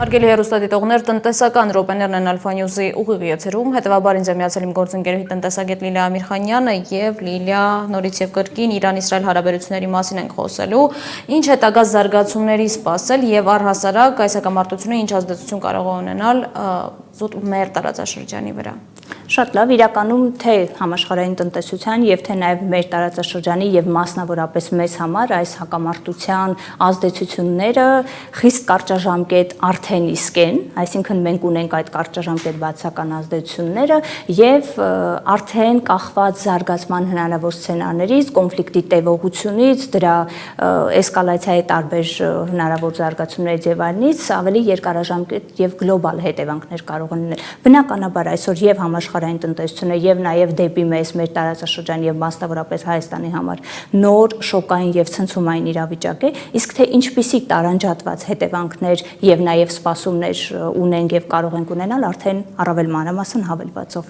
Հարգելի հեռուստադիտողներ, տնտեսական րոպեներն են Alpha News-ի ուղիղ եթերում, հետևաբար ինձ է միացել իմ գործընկերուհի տնտեսագետ Լիլիա Ամիրխանյանը եւ Լիլիա նորից եւ կրկին Իրան-Իսրայել հարաբերությունների մասին ենք խոսելու, ինչ հետագա զարգացումների սպասել եւ առհասարակ այս հակամարտությունը ինչ ազդեցություն կարող է ունենալ զուտ մեր տարածաշրջանի վրա։ Շատ լավ, իրականում թե համաշխարհային տնտեսության եւ թե նաեւ մեր տարածաշրջանի եւ մասնավորապես մեզ համար այս հակամարտության ազդեցությունները խիստ կարճաժամկետ արդեն իսկ են, այսինքն մենք ունենք այդ կարճաժամկետ բացական ազդեցությունները եւ արդեն կախված զարգացման հնարավոր սցենարներից, կոնֆլիկտի տևողությունից, դրա էսկալացիայի տարբեր հնարավոր զարգացումներից եւ այլնից ավելի երկարաժամկետ եւ գլոբալ հետևանքներ կարող են լինել։ Բնականաբար այսօր եւ համաշխարհային տնտեսությունը եւ նաեւ դեպի մեզ մեր տարածաշրջան եւ մասնավորապես Հայաստանի համար նոր շոկային եւ ցնցումային իրավիճակ է, իսկ թե ինչպիսի տարանջատված հետևանքներ եւ նաեւ սպասումներ ունենք եւ կարող ենք ունենալ արդեն առավել մանրամասն հավելվածով։